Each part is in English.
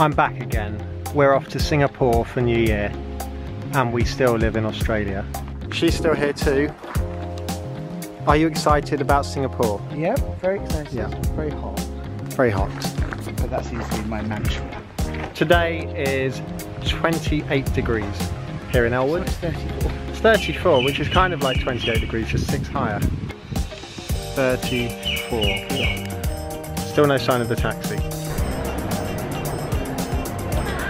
I'm back again. We're off to Singapore for New Year and we still live in Australia. She's still here too. Are you excited about Singapore? Yep, very excited. Yeah. Very hot. Very hot. But that seems to be my mantra. Today is 28 degrees here in Elwood. So it's 34. It's 34, which is kind of like 28 degrees, just 6 higher. 34. Still no sign of the taxi.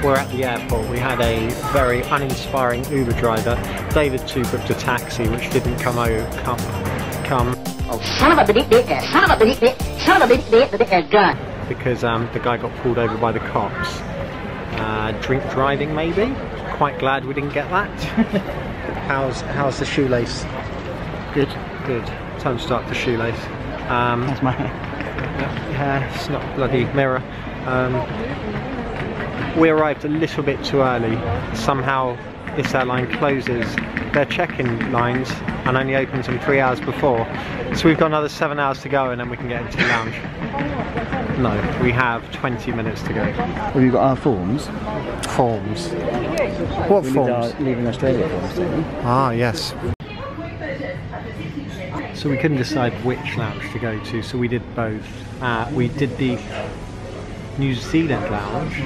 We're at the airport. We had a very uninspiring Uber driver. David too booked a taxi, which didn't come. Oh, son of a son of a son of a gun. Because the guy got pulled over by the cops. Drink driving, maybe. Quite glad we didn't get that. How's the shoelace? Good. Good. Time to start the shoelace. That's my hair. Yeah, it's not a bloody mirror. We arrived a little bit too early. Somehow this airline closes their check-in lines and only opens them 3 hours before. So we've got another 7 hours to go and then we can get into the lounge. No, we have 20 minutes to go. Well, you've got our forms. Forms. What forms? Leaving Australia forms, don't we? Ah, yes. So we couldn't decide which lounge to go to, so we did both. We did the New Zealand lounge,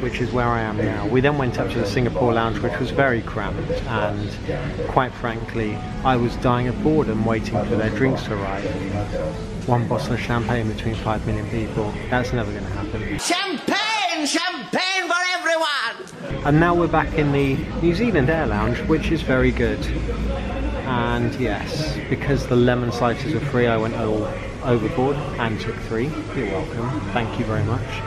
which is where I am now. We then went up to the Singapore lounge, which was very cramped, and quite frankly, I was dying of boredom waiting for their drinks to arrive. One bottle of champagne between 5 million people, that's never going to happen. Champagne! Champagne for everyone! And now we're back in the New Zealand Air Lounge, which is very good. And yes, because the lemon slices are free, I went all overboard and took 3. You're welcome. Thank you very much.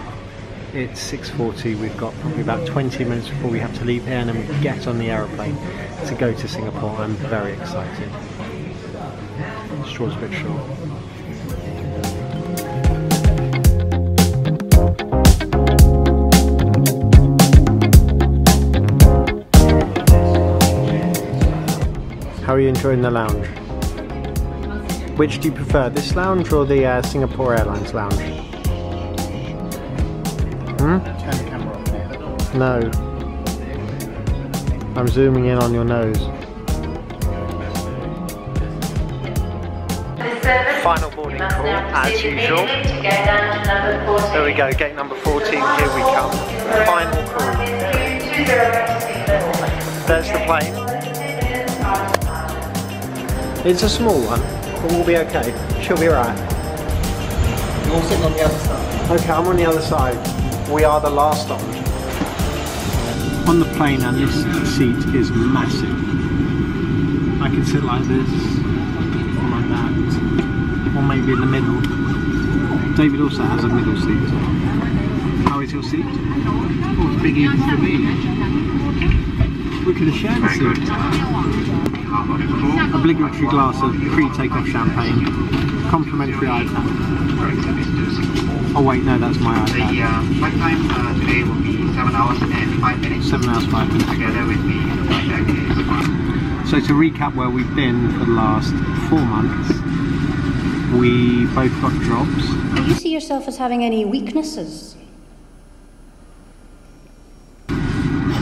It's 6:40. We've got probably about 20 minutes before we have to leave here and then we get on the aeroplane to go to Singapore. I'm very excited. Straw's a bit short. How are you enjoying the lounge? Which do you prefer, this lounge or the Singapore Airlines lounge? Turn the camera off now. No. I'm zooming in on your nose. Final boarding call, as usual. There we go, gate number 14, here we come. Final call. There's the plane. It's a small one, but we'll be okay. She'll be alright. You're all sitting on the other side. Okay, I'm on the other side. We are the last on. On the plane, and this seat is massive. I can sit like this, or like that, or maybe in the middle. David also has a middle seat. How is your seat? Oh, it's big even for me. Look at the shared seat. Obligatory glass of pre-takeoff champagne. Complimentary iPad. Oh wait, no, that's my iPad. The flight time today will be 7 hours and 5 minutes. 7 hours, 5 minutes. Together with the flight deck is 1. So to recap where we've been for the last 4 months, we both got jobs. Do you see yourself as having any weaknesses?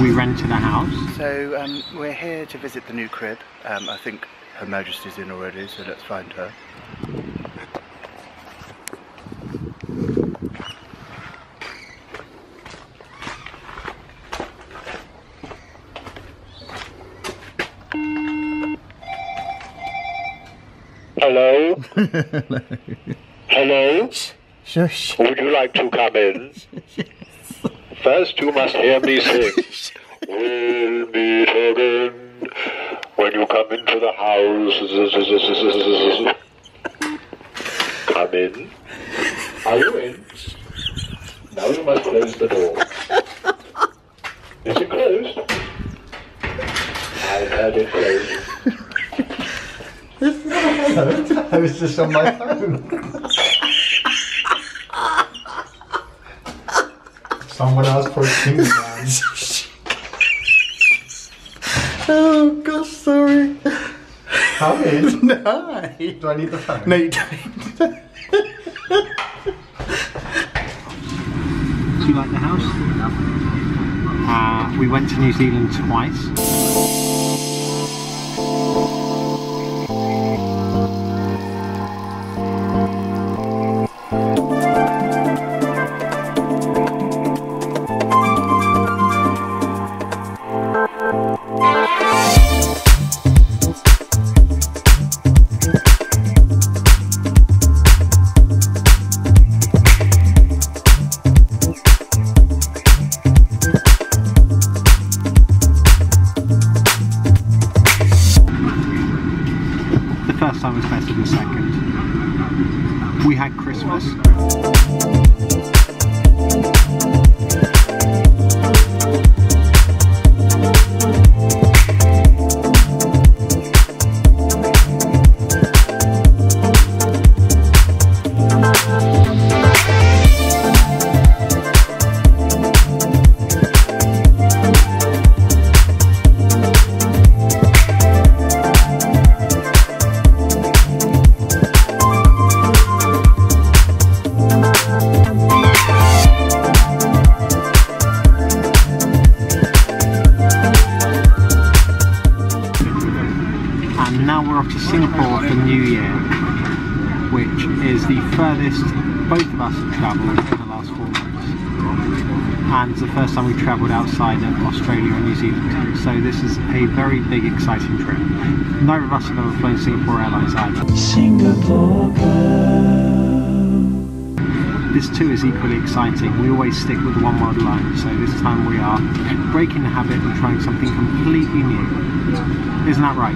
We rented a house. So we're here to visit the new crib. I think Her Majesty's in already, so let's find her. Hello? Hello. Hello? Shush. Would you like to come in? First you must hear me sing. We'll meet again when you come into the house. Come in. Are you in? Now you must close the door. Is it closed? I heard it closed. I was just on my phone. Someone else posting down. Oh gosh, sorry. Come in. No. Do I need the phone? No, you don't. Do you like the house. We went to New Zealand twice. First time was better than second. We had Christmas. Now we're off to Singapore for New Year, which is the furthest both of us have travelled in the last 4 months, and it's the first time we've travelled outside of Australia and New Zealand, so this is a very big exciting trip. Neither of us have ever flown Singapore Airlines either. Singapore girl. This too is equally exciting. We always stick with the one world line, so this time we are breaking the habit and trying something completely new. Isn't that right?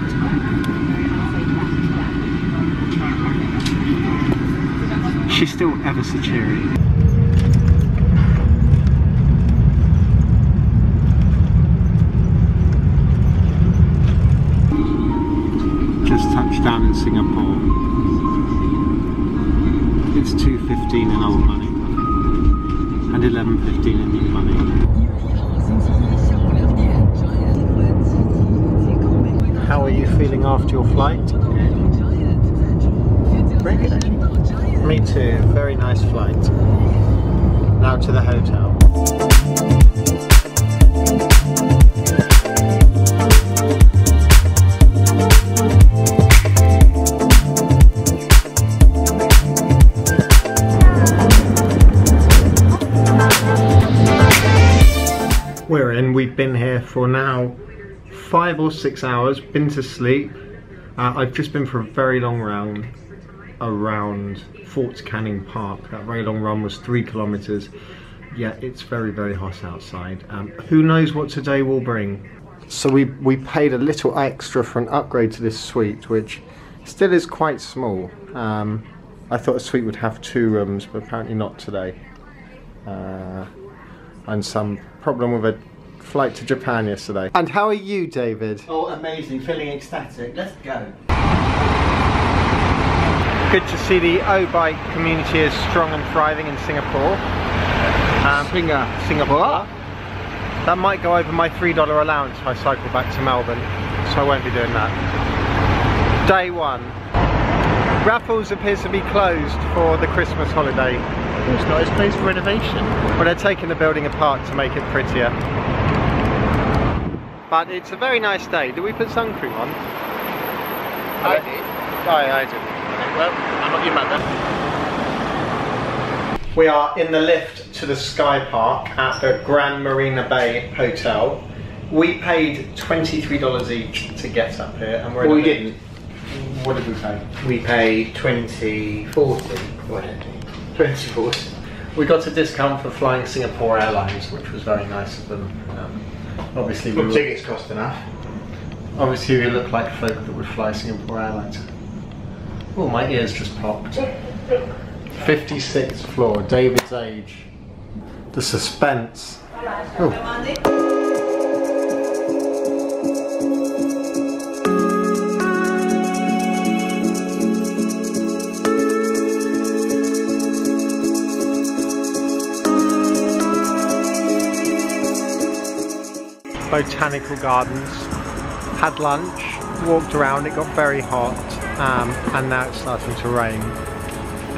She's still ever so cheery. Just touched down in Singapore. It's 2:15 in old money and 11:15 in new money. How are you feeling after your flight? Very good actually. Me too, very nice flight. Now to the hotel. We're in, we've been here for now 5 or 6 hours, been to sleep. I've just been for a very long round around Fort Canning Park. That very long run was 3 kilometers. Yeah, it's very, very hot outside. Who knows what today will bring. So we paid a little extra for an upgrade to this suite, which still is quite small. I thought a suite would have 2 rooms, but apparently not today. And some problem with a flight to Japan yesterday. And how are you, David? Oh, amazing, feeling ecstatic. Let's go. Good to see the O-bike community is strong and thriving in Singapore. Singapore. That might go over my $3 allowance if I cycle back to Melbourne, so I won't be doing that. Day 1. Raffles appears to be closed for the Christmas holiday. It's not, it's closed for renovation. Well, they're taking the building apart to make it prettier. But it's a very nice day. Did we put sun cream on? I did. I did. Well, I'm not your mother. We are in the lift to the Sky Park at the Grand Marina Bay Hotel. We paid $23 each to get up here, and we're. Well, we didn't. What did we pay? We paid $20.40. What did we? $20.40. We got a discount for flying Singapore Airlines, which was very nice of them. Obviously, The tickets cost enough. Obviously, we look like folk that would fly Singapore Airlines. Oh, my ears just popped. 56th floor, David's age. The suspense. Oh. Botanic Gardens. Had lunch, walked around, it got very hot, and now it's starting to rain.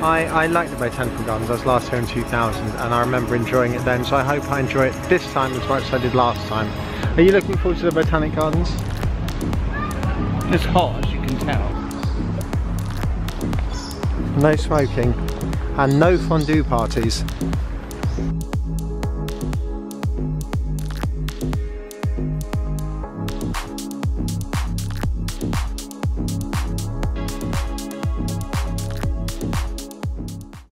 I like the Botanic Gardens. I was last here in 2000 and I remember enjoying it then, so I hope I enjoy it this time as much as I did last time. Are you looking forward to the Botanic Gardens? It's hot, as you can tell. No smoking and no fondue parties.